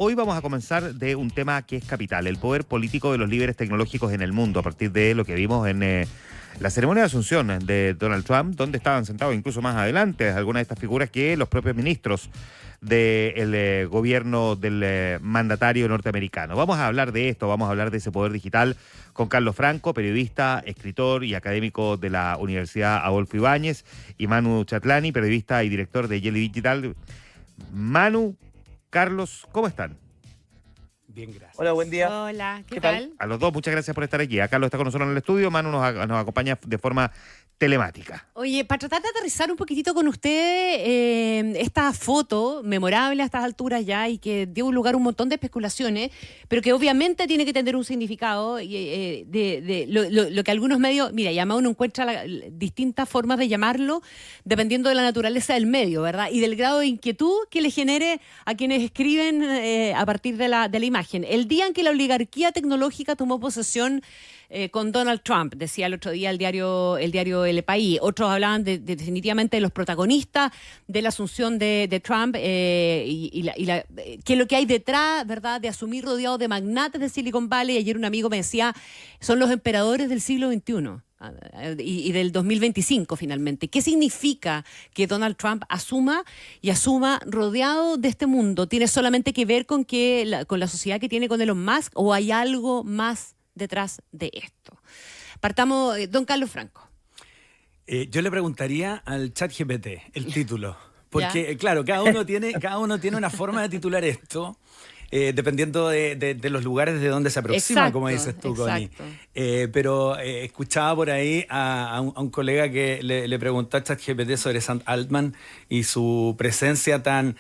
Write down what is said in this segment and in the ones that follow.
Hoy vamos a comenzar de un tema que es capital, el poder político de los líderes tecnológicos en el mundo, a partir de lo que vimos en la ceremonia de asunción de Donald Trump, donde estaban sentados incluso más adelante algunas de estas figuras que los propios ministros del gobierno del mandatario norteamericano. Vamos a hablar de esto, vamos a hablar de ese poder digital con Carlos Franco, periodista, escritor y académico de la Universidad Adolfo Ibáñez, y Manu Chatlani, periodista y director de Jelly Digital. Manu, Carlos, ¿cómo están? Bien, gracias. Hola, buen día. Hola, ¿qué tal? A los dos, muchas gracias por estar aquí. Carlos está con nosotros en el estudio, Manu nos acompaña de forma telemática. Oye, para tratar de aterrizar un poquitito con usted esta foto memorable a estas alturas ya y que dio lugar a un montón de especulaciones, pero que obviamente tiene que tener un significado de lo que algunos medios, mira, ya uno encuentra distintas formas de llamarlo dependiendo de la naturaleza del medio, ¿verdad? Y del grado de inquietud que le genere a quienes escriben a partir de la imagen. El día en que la oligarquía tecnológica tomó posesión con Donald Trump, decía el otro día el diario El País. Otros hablaban definitivamente de los protagonistas de la asunción de Trump que lo que hay detrás, ¿verdad?, de asumir rodeado de magnates de Silicon Valley. Ayer un amigo me decía, son los emperadores del siglo XXI. Y del 2025 finalmente. ¿Qué significa que Donald Trump asuma rodeado de este mundo? ¿Tiene solamente que ver con la sociedad que tiene con Elon Musk o hay algo más detrás de esto? Partamos, don Carlos Franco. Yo le preguntaría al ChatGPT el título, porque claro, cada uno tiene una forma de titular esto. Dependiendo de los lugares de donde se aproxima, exacto, como dices tú, Connie. Pero escuchaba por ahí a un colega que le preguntó a ChatGPT sobre Sam Altman y su presencia tan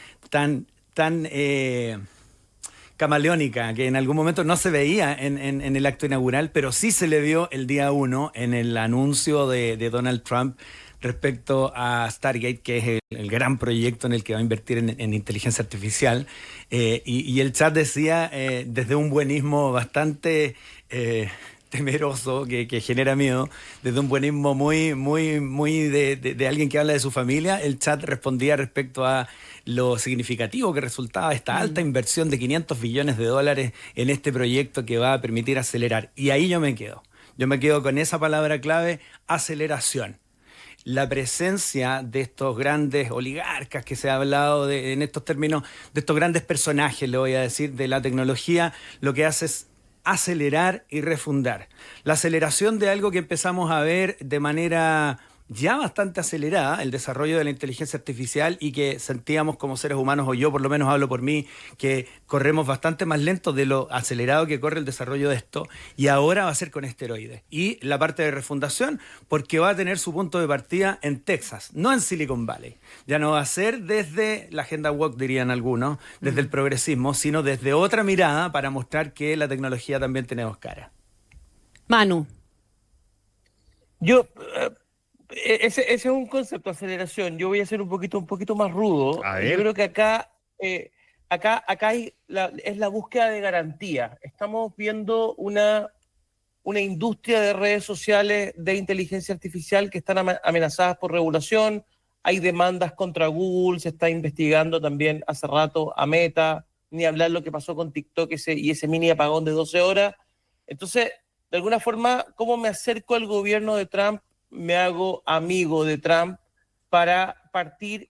camaleónica, que en algún momento no se veía en el acto inaugural, pero sí se le vio el día 1 en el anuncio de Donald Trump respecto a Stargate, que es el gran proyecto en el que va a invertir en inteligencia artificial. Y el chat decía, desde un buenismo bastante temeroso, que genera miedo, desde un buenismo muy de alguien que habla de su familia, el chat respondía respecto a lo significativo que resultaba esta alta inversión de $500 billones en este proyecto que va a permitir acelerar. Y ahí yo me quedo con esa palabra clave, aceleración. La presencia de estos grandes oligarcas que se ha hablado en estos términos, de estos grandes personajes, le voy a decir, de la tecnología, lo que hace es acelerar y refundar. La aceleración de algo que empezamos a ver de manera ya bastante acelerada, el desarrollo de la inteligencia artificial, y que sentíamos como seres humanos, o yo por lo menos hablo por mí, que corremos bastante más lento de lo acelerado que corre el desarrollo de esto, y ahora va a ser con esteroides. Y la parte de refundación, porque va a tener su punto de partida en Texas, no en Silicon Valley. Ya no va a ser desde la agenda woke, dirían algunos, desde el progresismo, sino desde otra mirada para mostrar que la tecnología también tiene dos caras. Manu. Ese es un concepto de aceleración. Yo voy a ser un poquito más rudo. Yo creo que acá hay es la búsqueda de garantía. Estamos viendo una industria de redes sociales de inteligencia artificial que están amenazadas por regulación. Hay demandas contra Google, se está investigando también hace rato a Meta, ni hablar lo que pasó con TikTok y ese mini apagón de 12 horas. Entonces, de alguna forma, ¿cómo me acerco al gobierno de Trump? Me hago amigo de Trump para partir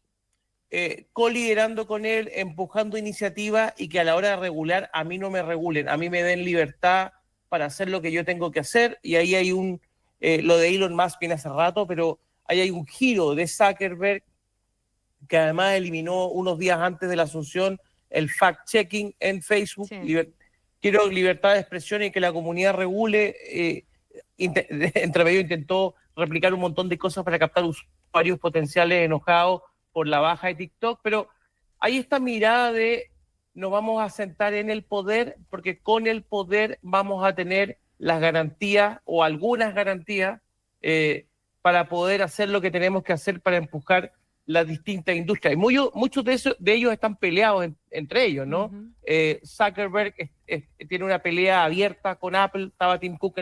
coliderando con él, empujando iniciativas y que a la hora de regular a mí no me regulen, a mí me den libertad para hacer lo que yo tengo que hacer. Y ahí hay lo de Elon Musk viene hace rato, pero ahí hay un giro de Zuckerberg que además eliminó unos días antes de la asunción el fact-checking en Facebook. Sí. Quiero libertad de expresión y que la comunidad regule. Entre medio intentó replicar un montón de cosas para captar usuarios potenciales enojados por la baja de TikTok, pero hay esta mirada de nos vamos a sentar en el poder porque con el poder vamos a tener las garantías o algunas garantías para poder hacer lo que tenemos que hacer para empujar las distintas industrias. Y muchos de ellos están peleados entre ellos, ¿no? Zuckerberg tiene una pelea abierta con Apple, estaba Tim Cook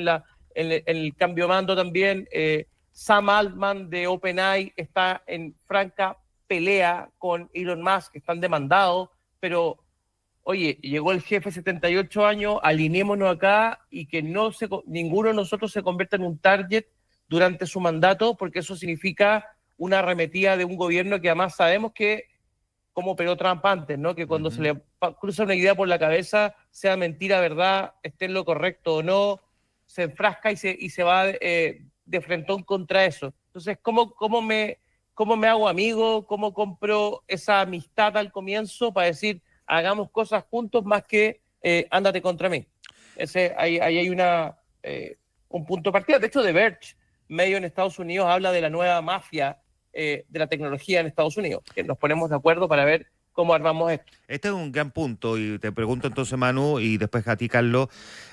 en el cambio de mando también. Sam Altman de OpenAI está en franca pelea con Elon Musk, que están demandados, pero oye, llegó el jefe 78 años, alineémonos acá y que ninguno de nosotros se convierta en un target durante su mandato, porque eso significa una arremetida de un gobierno que además sabemos que, como operó Trump antes, ¿no? Que cuando se le cruza una idea por la cabeza, sea mentira, verdad, esté en lo correcto o no, se enfrasca y se va de frentón contra eso. Entonces, ¿cómo me hago amigo? ¿Cómo compro esa amistad al comienzo para decir, hagamos cosas juntos más que ándate contra mí? Ahí hay un punto de partida. De hecho, The Verge, medio en Estados Unidos, habla de la nueva mafia de la tecnología en Estados Unidos, que nos ponemos de acuerdo para ver cómo armamos esto. Este es un gran punto y te pregunto entonces, Manu, y después a ti, Carlos,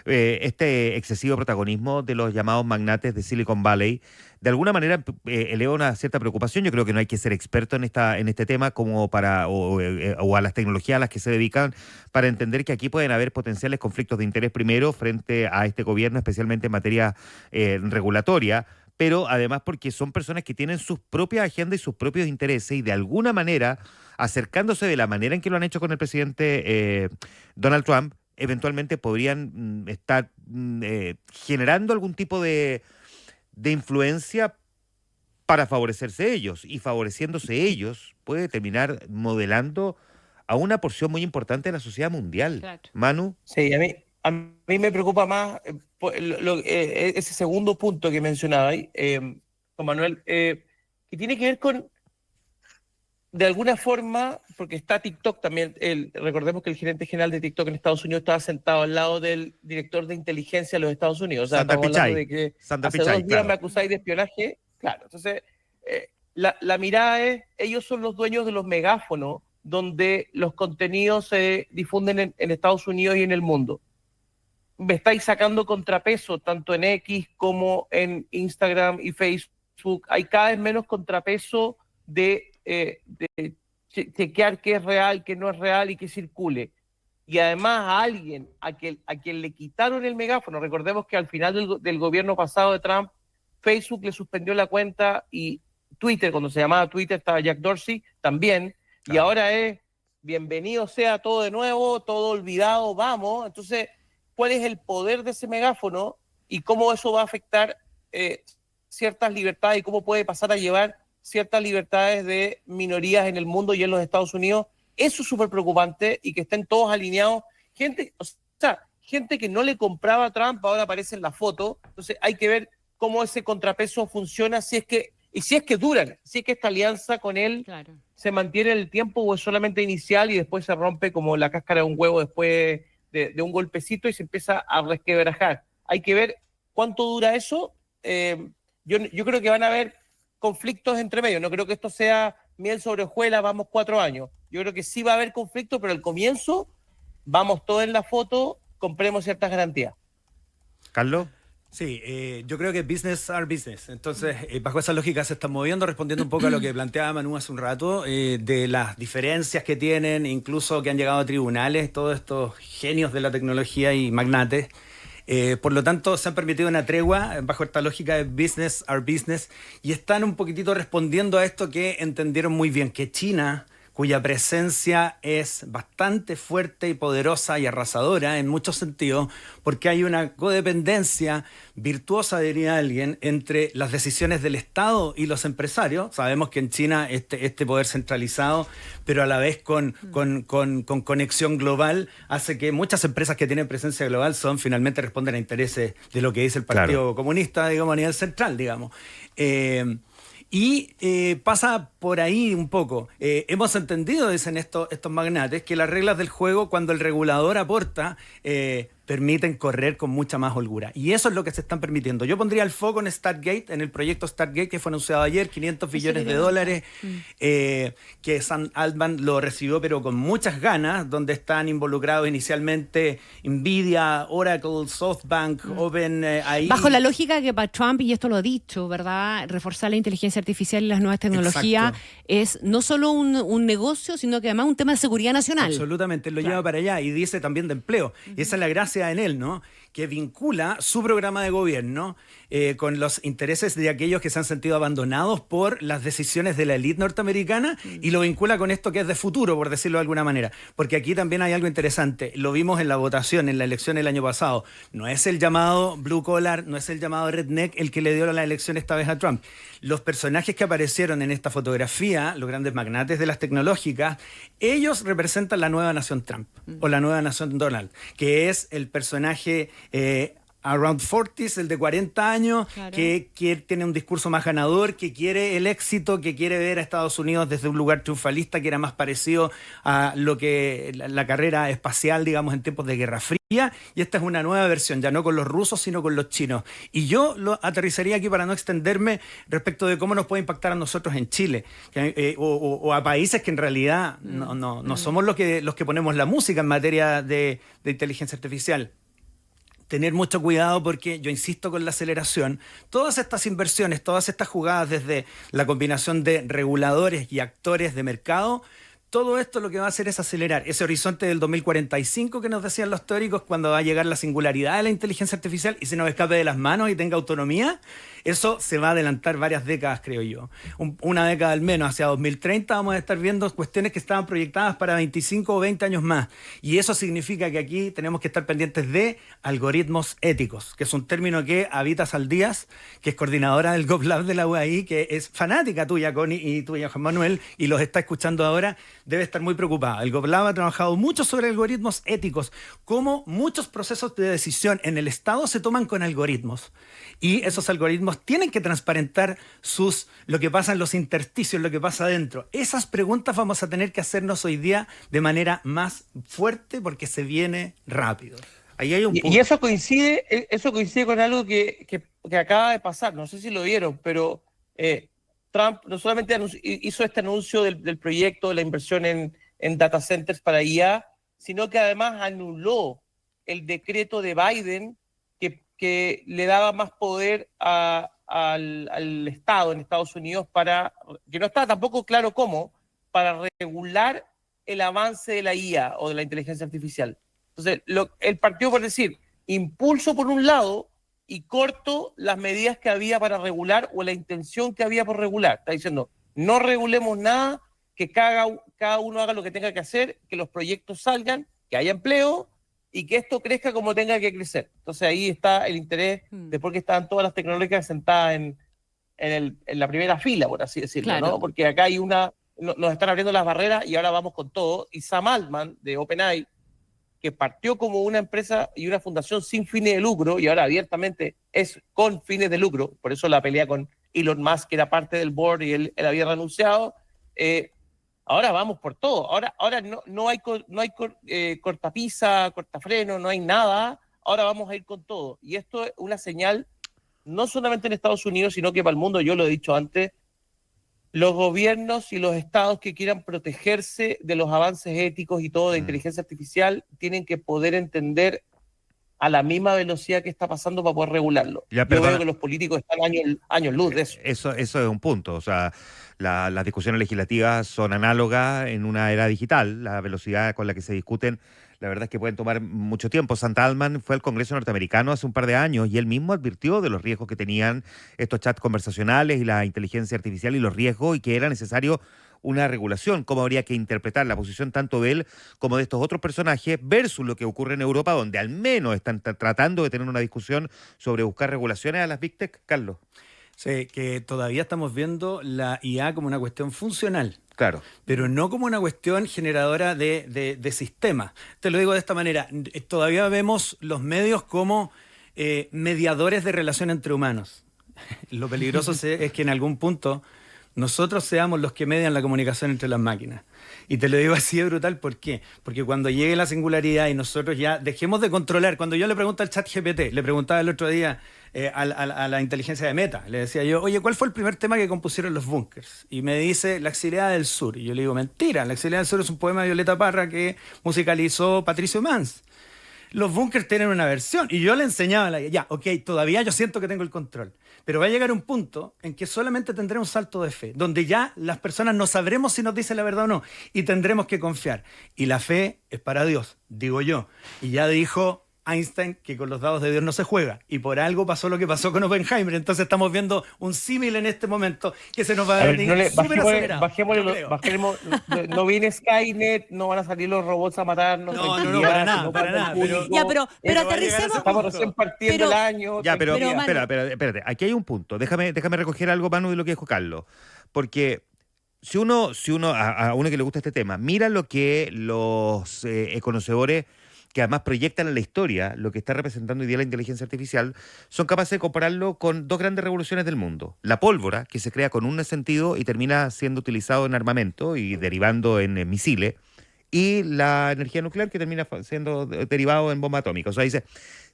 este excesivo protagonismo de los llamados magnates de Silicon Valley, de alguna manera eleva una cierta preocupación. Yo creo que no hay que ser experto en este tema como o a las tecnologías a las que se dedican para entender que aquí pueden haber potenciales conflictos de interés primero frente a este gobierno, especialmente en materia regulatoria, pero además porque son personas que tienen sus propias agendas y sus propios intereses y de alguna manera, acercándose de la manera en que lo han hecho con el presidente Donald Trump, eventualmente podrían estar generando algún tipo de influencia para favorecerse ellos, y favoreciéndose ellos puede terminar modelando a una porción muy importante de la sociedad mundial. Claro. Manu. Sí, a mí me preocupa más ese segundo punto que mencionaba ahí, Juan Manuel, que tiene que ver con, de alguna forma, porque está TikTok también, recordemos que el gerente general de TikTok en Estados Unidos estaba sentado al lado del director de inteligencia de los Estados Unidos. O sea, estamos hablando de que hace 2 días claro. Me acusáis de espionaje. Claro, entonces la mirada es, ellos son los dueños de los megáfonos donde los contenidos se difunden en Estados Unidos y en el mundo. Me estáis sacando contrapeso tanto en X como en Instagram y Facebook. Hay cada vez menos contrapeso de chequear qué es real, qué no es real y qué circule. Y además a alguien a quien le quitaron el megáfono, recordemos que al final del gobierno pasado de Trump, Facebook le suspendió la cuenta y Twitter, cuando se llamaba Twitter, estaba Jack Dorsey también, claro. Y ahora es bienvenido sea todo de nuevo, todo olvidado, vamos. Entonces, ¿cuál es el poder de ese megáfono y cómo eso va a afectar ciertas libertades y cómo puede pasar a llevar ciertas libertades de minorías en el mundo y en los Estados Unidos? Eso es súper preocupante, y que estén todos alineados. Gente que no le compraba a Trump ahora aparece en la foto. Entonces hay que ver cómo ese contrapeso funciona, si es que duran, si es que esta alianza con él claro. Se mantiene en el tiempo o es solamente inicial y después se rompe como la cáscara de un huevo después de un golpecito y se empieza a resquebrajar. Hay que ver cuánto dura eso. Yo creo que van a haber conflictos entre medio. No creo que esto sea miel sobre hojuelas, vamos 4 años. Yo creo que sí va a haber conflicto, pero al comienzo vamos todos en la foto, compremos ciertas garantías. Carlos. Sí, yo creo que business are business. Entonces, bajo esa lógica se están moviendo, respondiendo un poco a lo que planteaba Manu hace un rato, de las diferencias que tienen, incluso que han llegado a tribunales, todos estos genios de la tecnología y magnates. Por lo tanto, se han permitido una tregua bajo esta lógica de business are business, y están un poquitito respondiendo a esto que entendieron muy bien, que China, cuya presencia es bastante fuerte y poderosa y arrasadora en muchos sentidos, porque hay una codependencia virtuosa, diría alguien, entre las decisiones del Estado y los empresarios. Sabemos que en China este poder centralizado, pero a la vez con conexión global, hace que muchas empresas que tienen presencia global finalmente responden a intereses de lo que dice el Partido Comunista, digamos, a nivel central, digamos. Y pasa por ahí un poco. Hemos entendido, dicen estos magnates, que las reglas del juego, cuando el regulador aporta, permiten correr con mucha más holgura. Y eso es lo que se están permitiendo. Yo pondría el foco en Stargate, en el proyecto Stargate que fue anunciado ayer, $500 billones de dólares, que Sam Altman lo recibió pero con muchas ganas, donde están involucrados inicialmente Nvidia, Oracle, SoftBank, OpenAI. Bajo la lógica que para Trump, y esto lo ha dicho, ¿verdad?, reforzar la inteligencia artificial y las nuevas tecnologías. Exacto. Es no solo un negocio, sino que además un tema de seguridad nacional. Absolutamente, lo lleva para allá, y dice también de empleo. Y esa es la gracia gracia en él, ¿no? Que vincula su programa de gobierno con los intereses de aquellos que se han sentido abandonados por las decisiones de la élite norteamericana y lo vincula con esto que es de futuro, por decirlo de alguna manera. Porque aquí también hay algo interesante. Lo vimos en la votación, en la elección el año pasado. No es el llamado blue collar, no es el llamado redneck el que le dio la elección esta vez a Trump. Los personajes que aparecieron en esta fotografía, los grandes magnates de las tecnológicas, ellos representan la nueva nación Trump o la nueva nación Donald, que es el personaje around 40s, el de 40 años, claro, que tiene un discurso más ganador, que quiere el éxito, que quiere ver a Estados Unidos desde un lugar triunfalista, que era más parecido a lo que la carrera espacial, digamos, en tiempos de Guerra Fría. Y esta es una nueva versión, ya no con los rusos, sino con los chinos. Y yo lo aterrizaría aquí para no extenderme respecto de cómo nos puede impactar a nosotros en Chile, o a países que en realidad no somos los que ponemos la música en materia de inteligencia artificial. Tener mucho cuidado porque, yo insisto con la aceleración, todas estas inversiones, todas estas jugadas desde la combinación de reguladores y actores de mercado, todo esto lo que va a hacer es acelerar ese horizonte del 2045 que nos decían los teóricos, cuando va a llegar la singularidad de la inteligencia artificial y se nos escape de las manos y tenga autonomía. Eso se va a adelantar varias décadas, creo yo. Una década al menos, hacia 2030 vamos a estar viendo cuestiones que estaban proyectadas para 25 o 20 años más. Y eso significa que aquí tenemos que estar pendientes de algoritmos éticos, que es un término que Habita Saldías, que es coordinadora del GovLab de la UAI, que es fanática tuya, Connie, y tuya, Juan Manuel, y los está escuchando ahora, debe estar muy preocupada. El GovLab ha trabajado mucho sobre algoritmos éticos, cómo muchos procesos de decisión en el Estado se toman con algoritmos. Y esos algoritmos tienen que transparentar lo que pasa en los intersticios, lo que pasa adentro. Esas preguntas vamos a tener que hacernos hoy día de manera más fuerte porque se viene rápido. Ahí hay y eso coincide con algo que acaba de pasar. No sé si lo vieron, pero Trump no solamente hizo este anuncio del proyecto de la inversión en data centers para IA, sino que además anuló el decreto de Biden que le daba más poder al Estado en Estados Unidos que no está tampoco claro cómo, para regular el avance de la IA o de la inteligencia artificial. Entonces, él partió por decir, impulso por un lado y corto las medidas que había para regular o la intención que había por regular. Está diciendo, no regulemos nada, que cada uno haga lo que tenga que hacer, que los proyectos salgan, que haya empleo, y que esto crezca como tenga que crecer. Entonces ahí está el interés de por qué están todas las tecnológicas sentadas en la primera fila, por así decirlo, claro, ¿no? Porque acá hay nos están abriendo las barreras y ahora vamos con todo. Y Sam Altman, de OpenAI, que partió como una empresa y una fundación sin fines de lucro, y ahora abiertamente es con fines de lucro, por eso la pelea con Elon Musk, que era parte del board y él había renunciado. Ahora vamos por todo. Ahora no hay cortapisa, cortafreno, no hay nada. Ahora vamos a ir con todo. Y esto es una señal, no solamente en Estados Unidos, sino que para el mundo. Yo lo he dicho antes, los gobiernos y los estados que quieran protegerse de los avances éticos y todo de inteligencia artificial tienen que poder entender a la misma velocidad que está pasando para poder regularlo. Yo veo que los políticos están años luz de eso. Eso es un punto. O sea, las discusiones legislativas son análogas en una era digital. La velocidad con la que se discuten, la verdad es que pueden tomar mucho tiempo. Sam Altman fue al Congreso norteamericano hace un par de años y él mismo advirtió de los riesgos que tenían estos chats conversacionales y la inteligencia artificial y los riesgos, y que era necesario una regulación, cómo habría que interpretar la posición tanto de él como de estos otros personajes versus lo que ocurre en Europa, donde al menos están tratando de tener una discusión sobre buscar regulaciones a las Big Tech. Carlos. Sí, que todavía estamos viendo la IA como una cuestión funcional. Claro. Pero no como una cuestión generadora de sistemas. Te lo digo de esta manera, todavía vemos los medios como mediadores de relación entre humanos. Lo peligroso es que en algún punto nosotros seamos los que median la comunicación entre las máquinas. Y te lo digo así de brutal, ¿por qué? Porque cuando llegue la singularidad y nosotros ya dejemos de controlar, cuando yo le pregunto al ChatGPT, le preguntaba el otro día a la inteligencia de Meta, le decía yo, oye, ¿cuál fue el primer tema que compusieron los Bunkers? Y me dice, La Exiliada del Sur. Y yo le digo, mentira, La Exiliada del Sur es un poema de Violeta Parra que musicalizó Patricio Mans. Los Bunkers tienen una versión. Y yo le enseñaba, ya, ok, todavía yo siento que tengo el control. Pero va a llegar un punto en que solamente tendré un salto de fe, donde ya las personas no sabremos si nos dice la verdad o no, y tendremos que confiar. Y la fe es para Dios, digo yo. Y ya dijo Einstein que con los dados de Dios no se juega, y por algo pasó lo que pasó con Oppenheimer. Entonces estamos viendo un símil en este momento que se nos va a venir súper acelerado. No viene Skynet, no van a salir los robots a matarnos. No, para nada. Pero aterricemos. Estamos recién partiendo el año. Ya, pero espérate, aquí hay un punto. Déjame recoger algo, Manu, de lo que dijo Carlos. Porque si uno a uno que le gusta este tema, mira lo que los conocedores que además proyectan en la historia lo que está representando hoy día la inteligencia artificial, son capaces de compararlo con dos grandes revoluciones del mundo. La pólvora, que se crea con un sentido y termina siendo utilizado en armamento y derivando en misiles, y la energía nuclear, que termina siendo derivado en bomba atómica. O sea, dice,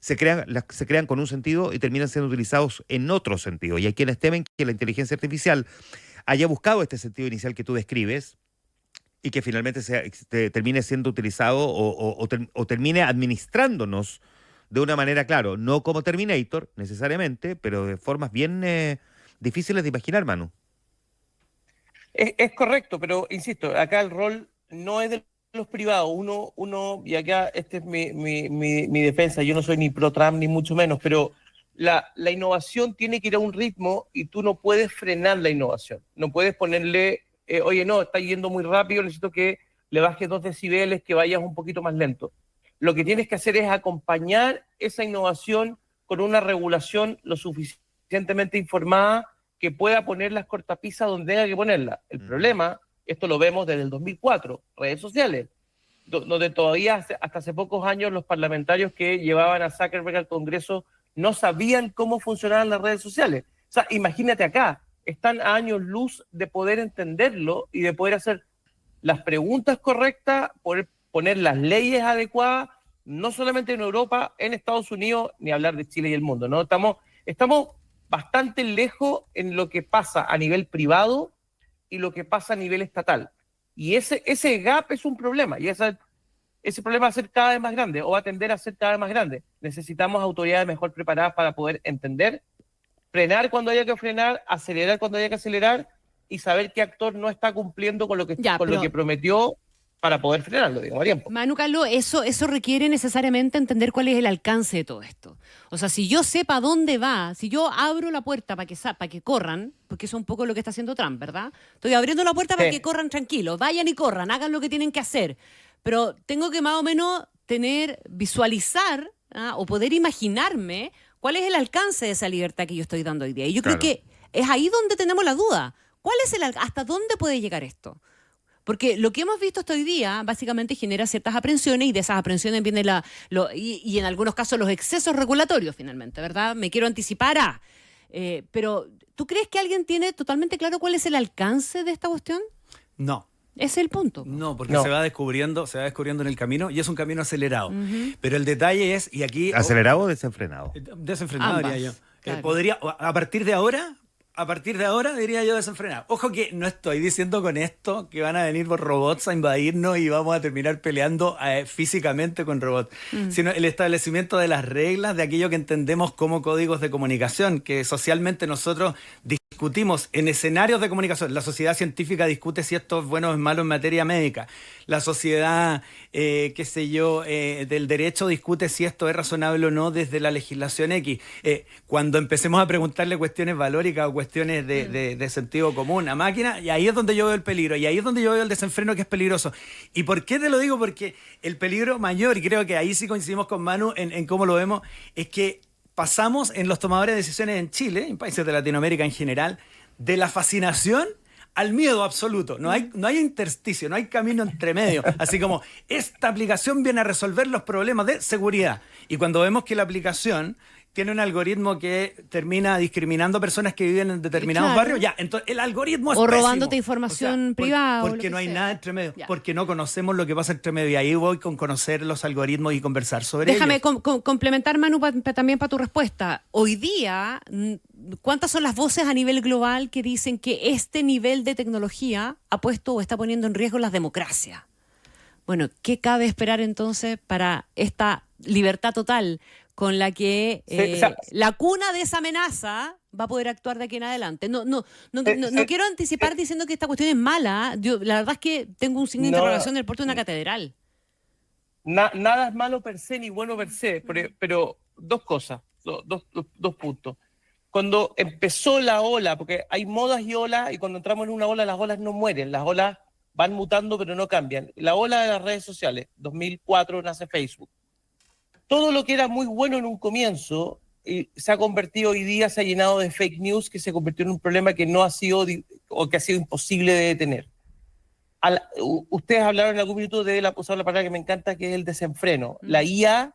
se crean con un sentido y terminan siendo utilizados en otro sentido. Y hay quienes temen que la inteligencia artificial haya buscado este sentido inicial que tú describes, y que finalmente termine siendo utilizado o termine administrándonos de una manera, claro, no como Terminator necesariamente, pero de formas bien difíciles de imaginar, Manu. Es correcto, pero insisto, acá el rol no es de los privados. Uno y acá esta es mi defensa, yo no soy ni pro Trump ni mucho menos, pero la innovación tiene que ir a un ritmo y tú no puedes frenar la innovación, no puedes ponerle... oye, no, está yendo muy rápido, necesito que le bajes 2 decibeles, que vayas un poquito más lento. Lo que tienes que hacer es acompañar esa innovación con una regulación lo suficientemente informada que pueda poner las cortapisas donde tenga que ponerlas. El problema, esto lo vemos desde el 2004, redes sociales, donde todavía hasta hace pocos años los parlamentarios que llevaban a Zuckerberg al Congreso no sabían cómo funcionaban las redes sociales. O sea, imagínate acá, están a años luz de poder entenderlo y de poder hacer las preguntas correctas, poder poner las leyes adecuadas, no solamente en Europa, en Estados Unidos, ni hablar de Chile y el mundo, ¿no? Estamos bastante lejos en lo que pasa a nivel privado y lo que pasa a nivel estatal. Y ese gap es un problema, y ese problema va a ser cada vez más grande, o va a tender a ser cada vez más grande. Necesitamos autoridades mejor preparadas para poder entender, frenar cuando haya que frenar, acelerar cuando haya que acelerar y saber qué actor no está cumpliendo con lo que prometió para poder frenarlo, digamos, a tiempo. Manu, Carlos, eso requiere necesariamente entender cuál es el alcance de todo esto. O sea, si yo sé para dónde va, si yo abro la puerta para que corran, porque eso es un poco lo que está haciendo Trump, ¿verdad? Estoy abriendo la puerta para que corran tranquilos, vayan y corran, hagan lo que tienen que hacer. Pero tengo que más o menos visualizar o poder imaginarme cuál es el alcance de esa libertad que yo estoy dando hoy día. Y yo creo que es ahí donde tenemos la duda. ¿Cuál es hasta dónde puede llegar esto? Porque lo que hemos visto hasta hoy día básicamente genera ciertas aprensiones, y de esas aprensiones viene y en algunos casos los excesos regulatorios finalmente, ¿verdad? Me quiero anticipar pero ¿tú crees que alguien tiene totalmente claro cuál es el alcance de esta cuestión? No. Ese es el punto. No, porque se va descubriendo en el camino, y es un camino acelerado. Uh-huh. Pero el detalle es, y aquí... ¿Acelerado o desenfrenado? Desenfrenado, ambas, diría yo. Claro. Podría, a partir de ahora diría yo desenfrenado. Ojo que no estoy diciendo con esto que van a venir robots a invadirnos y vamos a terminar peleando físicamente con robots, sino el establecimiento de las reglas de aquello que entendemos como códigos de comunicación, que socialmente nosotros discutimos en escenarios de comunicación. La sociedad científica discute si esto es bueno o es malo en materia médica. La sociedad, del derecho discute si esto es razonable o no desde la legislación X. Cuando empecemos a preguntarle cuestiones valóricas o cuestiones de sentido común a máquinas, y ahí es donde yo veo el peligro, y ahí es donde yo veo el desenfreno, que es peligroso. ¿Y por qué te lo digo? Porque el peligro mayor, y creo que ahí sí coincidimos con Manu en cómo lo vemos, es que pasamos en los tomadores de decisiones en Chile, en países de Latinoamérica en general, de la fascinación al miedo absoluto. No hay intersticio, no hay camino entre medio. Así como, esta aplicación viene a resolver los problemas de seguridad. Y cuando vemos que la aplicación tiene un algoritmo que termina discriminando a personas que viven en determinados barrios, ya, entonces el algoritmo es o pésimo. robándote información privada. Porque no hay nada entre medio, porque no conocemos lo que pasa entre medio. Y ahí voy con conocer los algoritmos y conversar sobre ellos. Déjame complementar, Manu, también para tu respuesta. Hoy día, ¿cuántas son las voces a nivel global que dicen que este nivel de tecnología ha puesto o está poniendo en riesgo las democracias? Bueno, ¿qué cabe esperar entonces para esta libertad total con la que la cuna de esa amenaza va a poder actuar de aquí en adelante? No quiero anticipar diciendo que esta cuestión es mala. Yo, la verdad es que tengo un signo de interrogación del porte de una catedral. nada es malo per se ni bueno per se, pero dos cosas, dos puntos. Cuando empezó la ola, porque hay modas y olas, y cuando entramos en una ola, las olas no mueren, las olas van mutando pero no cambian. La ola de las redes sociales, 2004 nace Facebook. Todo lo que era muy bueno en un comienzo se ha convertido hoy día, se ha llenado de fake news, que se convirtió en un problema que no ha sido, o que ha sido imposible de detener. Ustedes hablaron en algún minuto de la palabra que me encanta, que es el desenfreno. La IA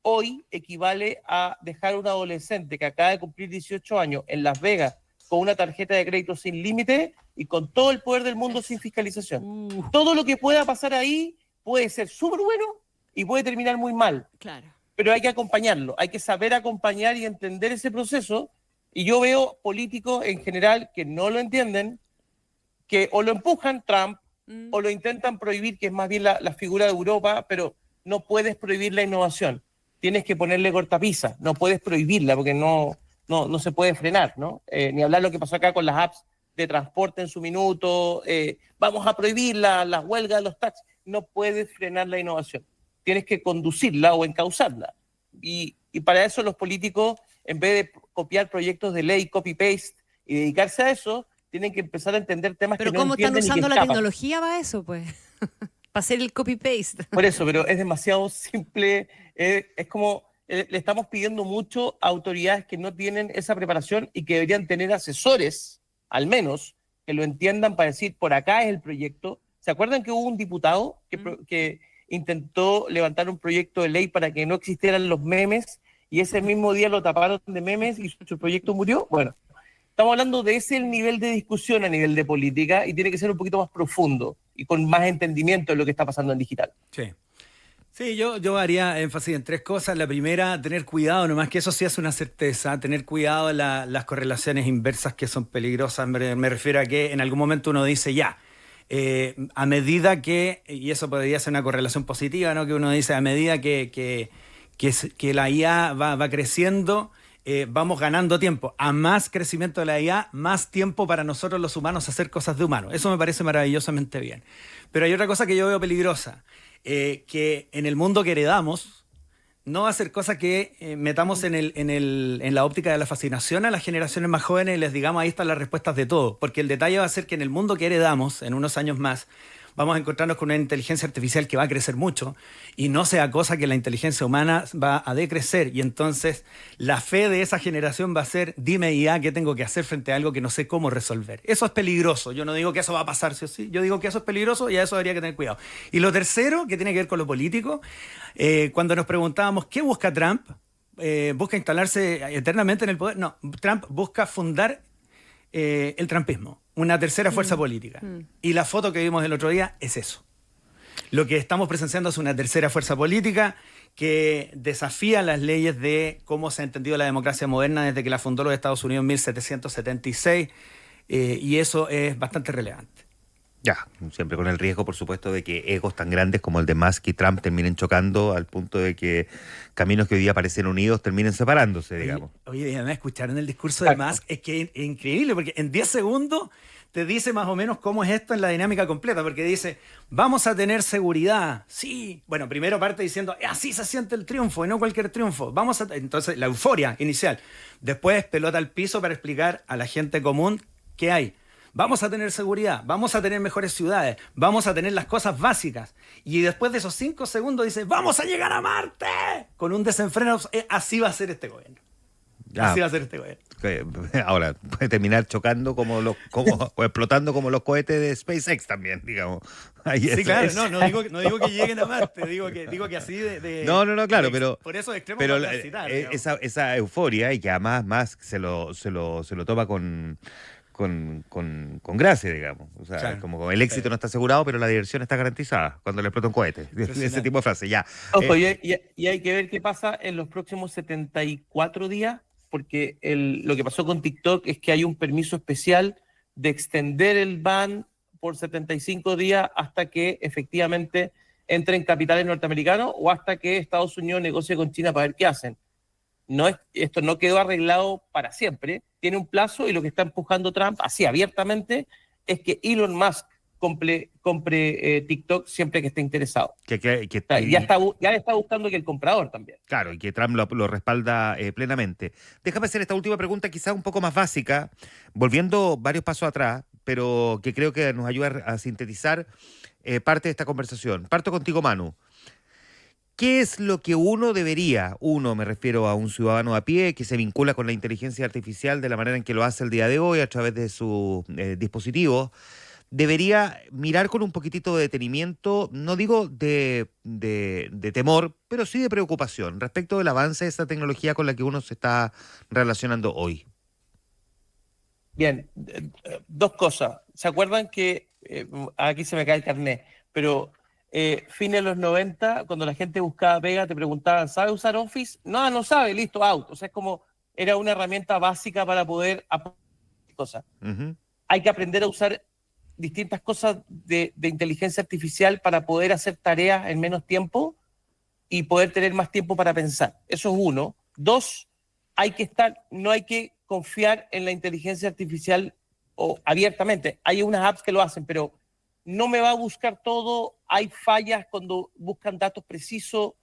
hoy equivale a dejar a un adolescente que acaba de cumplir 18 años en Las Vegas con una tarjeta de crédito sin límite y con todo el poder del mundo sin fiscalización. Todo lo que pueda pasar ahí puede ser súper bueno y puede terminar muy mal. Claro. Pero hay que acompañarlo, hay que saber acompañar y entender ese proceso. Y yo veo políticos en general que no lo entienden, que o lo empujan Trump o lo intentan prohibir, que es más bien la figura de Europa, pero no puedes prohibir la innovación. Tienes que ponerle cortapisa, no puedes prohibirla porque no se puede frenar, ¿no? Ni hablar lo que pasó acá con las apps de transporte en su minuto, vamos a prohibir las huelgas de los taxis. No puedes frenar la innovación. Tienes que conducirla o encauzarla. Y para eso los políticos, en vez de copiar proyectos de ley, copy-paste, y dedicarse a eso, tienen que empezar a entender temas que no entienden. Pero ¿cómo están usando la tecnología para eso, pues? Para hacer el copy-paste. Por eso, pero es demasiado simple. Es como, le estamos pidiendo mucho a autoridades que no tienen esa preparación y que deberían tener asesores, al menos, que lo entiendan para decir, por acá es el proyecto. ¿Se acuerdan que hubo un diputado que intentó levantar un proyecto de ley para que no existieran los memes y ese mismo día lo taparon de memes y su proyecto murió? Bueno, estamos hablando de ese nivel de discusión a nivel de política y tiene que ser un poquito más profundo y con más entendimiento de lo que está pasando en digital. Sí, yo haría énfasis en tres cosas. La primera, tener cuidado, nomás que eso sí es una certeza, tener cuidado de las correlaciones inversas que son peligrosas. Me refiero a que en algún momento uno dice ya, a medida que, y eso podría ser una correlación positiva, ¿no? Que uno dice a medida que la IA va creciendo, vamos ganando tiempo. A más crecimiento de la IA, más tiempo para nosotros los humanos hacer cosas de humanos. Eso me parece maravillosamente bien. Pero hay otra cosa que yo veo peligrosa, que en el mundo que heredamos, no va a ser cosa que metamos en la óptica de la fascinación a las generaciones más jóvenes y les digamos ahí están las respuestas de todo. Porque el detalle va a ser que en el mundo que heredamos, en unos años más, vamos a encontrarnos con una inteligencia artificial que va a crecer mucho y no sea cosa que la inteligencia humana va a decrecer. Y entonces la fe de esa generación va a ser, dime IA qué tengo que hacer frente a algo que no sé cómo resolver. Eso es peligroso. Yo no digo que eso va a pasar, sí o sí. Yo digo que eso es peligroso y a eso habría que tener cuidado. Y lo tercero, que tiene que ver con lo político, cuando nos preguntábamos, ¿qué busca Trump? ¿Busca instalarse eternamente en el poder? No, Trump busca fundar el trumpismo, una tercera fuerza política. Y la foto que vimos el otro día es eso. Lo que estamos presenciando es una tercera fuerza política que desafía las leyes de cómo se ha entendido la democracia moderna desde que la fundó los Estados Unidos en 1776, y eso es bastante relevante. Ya, siempre con el riesgo, por supuesto, de que egos tan grandes como el de Musk y Trump terminen chocando al punto de que caminos que hoy día parecen unidos terminen separándose, digamos. Oye, además, ¿escucharon el discurso de Musk? Es que es increíble, porque en 10 segundos te dice más o menos cómo es esto en la dinámica completa, porque dice, vamos a tener seguridad. Sí. Bueno, primero parte diciendo, así se siente el triunfo y no cualquier triunfo. Entonces, la euforia inicial. Después, pelota al piso para explicar a la gente común qué hay. Vamos a tener seguridad, vamos a tener mejores ciudades, vamos a tener las cosas básicas. Y después de esos 5 segundos dice, ¡vamos a llegar a Marte! Con un desenfreno, así va a ser este gobierno. Así va a ser este gobierno. Ahora, puede terminar chocando o explotando como los cohetes de SpaceX también, digamos. Sí, claro, no digo que lleguen a Marte, digo que así de No, claro, pero por eso extremo pero citar, esa euforia, y que además Musk se lo toma con gracia, digamos. O sea, claro, como el éxito no está asegurado, pero la diversión está garantizada cuando le explota un cohete. Ese tipo de frase, ya. Ojo, y hay que ver qué pasa en los próximos 74 días, porque lo que pasó con TikTok es que hay un permiso especial de extender el ban por 75 días hasta que efectivamente entre en capitales norteamericanos o hasta que Estados Unidos negocie con China para ver qué hacen. Esto no quedó arreglado para siempre, tiene un plazo, y lo que está empujando Trump así abiertamente es que Elon Musk compre TikTok siempre que esté interesado. Ya está buscando que el comprador también. Claro, y que Trump lo respalda plenamente. Déjame hacer esta última pregunta, quizás un poco más básica, volviendo varios pasos atrás, pero que creo que nos ayuda a sintetizar parte de esta conversación. Parto contigo, Manu. ¿Qué es lo que uno, me refiero a un ciudadano a pie, que se vincula con la inteligencia artificial de la manera en que lo hace el día de hoy a través de sus dispositivos, debería mirar con un poquitito de detenimiento, no digo de temor, pero sí de preocupación respecto del avance de esta tecnología con la que uno se está relacionando hoy? Bien, dos cosas. ¿Se acuerdan que, aquí se me cae el carnet, pero fines de los 90, cuando la gente buscaba pega, te preguntaban, ¿sabe usar Office? No, no sabe, listo, out. O sea, es como, era una herramienta básica para poder hacer cosas. Uh-huh. Hay que aprender a usar distintas cosas de inteligencia artificial para poder hacer tareas en menos tiempo y poder tener más tiempo para pensar. Eso es uno. Dos, no hay que confiar en la inteligencia artificial o abiertamente. Hay unas apps que lo hacen, pero no me va a buscar todo. Hay fallas cuando buscan datos precisos.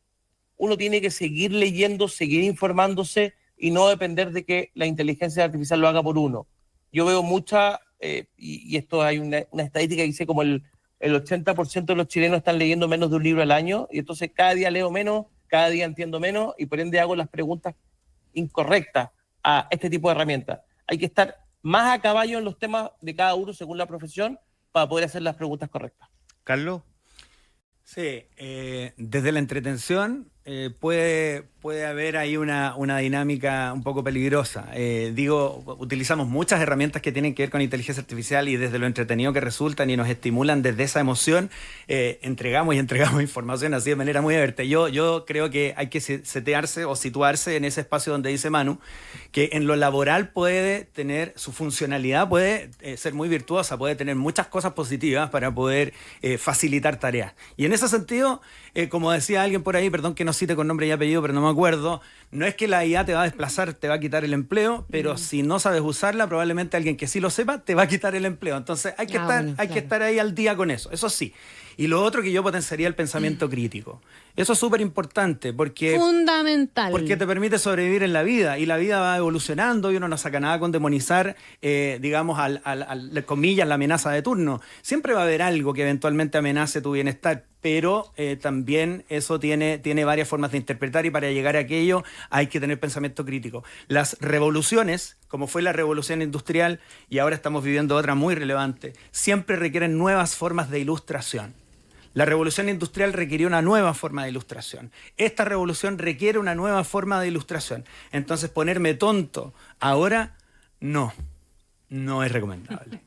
Uno tiene que seguir leyendo, seguir informándose y no depender de que la inteligencia artificial lo haga por uno. Yo veo y esto hay una estadística que dice como el 80% de los chilenos están leyendo menos de un libro al año, y entonces cada día leo menos, cada día entiendo menos, y por ende hago las preguntas incorrectas a este tipo de herramientas. Hay que estar más a caballo en los temas de cada uno según la profesión para poder hacer las preguntas correctas. ¿Carlos? Sí, desde la entretención puede haber ahí una dinámica un poco peligrosa. Utilizamos muchas herramientas que tienen que ver con inteligencia artificial y desde lo entretenido que resultan y nos estimulan desde esa emoción, entregamos información así de manera muy abierta. Yo creo que hay que setearse o situarse en ese espacio donde dice Manu, que en lo laboral puede tener su funcionalidad, puede ser muy virtuosa, puede tener muchas cosas positivas para poder facilitar tareas. Y en ese sentido, como decía alguien por ahí, perdón que no cite con nombre y apellido, pero no me acuerdo, no es que la IA te va a desplazar, te va a quitar el empleo, pero si no sabes usarla, probablemente alguien que sí lo sepa te va a quitar el empleo. Entonces hay que estar ahí al día con eso sí. Y lo otro que yo potenciaría el pensamiento crítico. Eso es súper importante porque... Fundamental. Porque te permite sobrevivir en la vida y la vida va evolucionando y uno no saca nada con demonizar, digamos, comillas, la amenaza de turno. Siempre va a haber algo que eventualmente amenace tu bienestar, pero también eso tiene varias formas de interpretar y para llegar a aquello hay que tener pensamiento crítico. Las revoluciones, como fue la revolución industrial y ahora estamos viviendo otra muy relevante, siempre requieren nuevas formas de ilustración. La revolución industrial requirió una nueva forma de ilustración. Esta revolución requiere una nueva forma de ilustración. Entonces, ponerme tonto ahora, no es recomendable.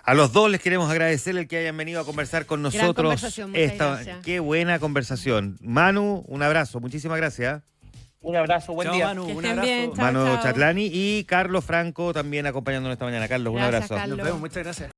A los dos les queremos agradecer el que hayan venido a conversar con nosotros. Gran conversación, muchas gracias. Qué buena conversación. Manu, un abrazo, muchísimas gracias. Un abrazo, buen día. Manu, un estén abrazo. bien, chao, Manu chao. Chatlani y Carlos Franco también acompañándonos esta mañana. Carlos, un Gracias, abrazo. Carlos. Nos vemos, muchas gracias.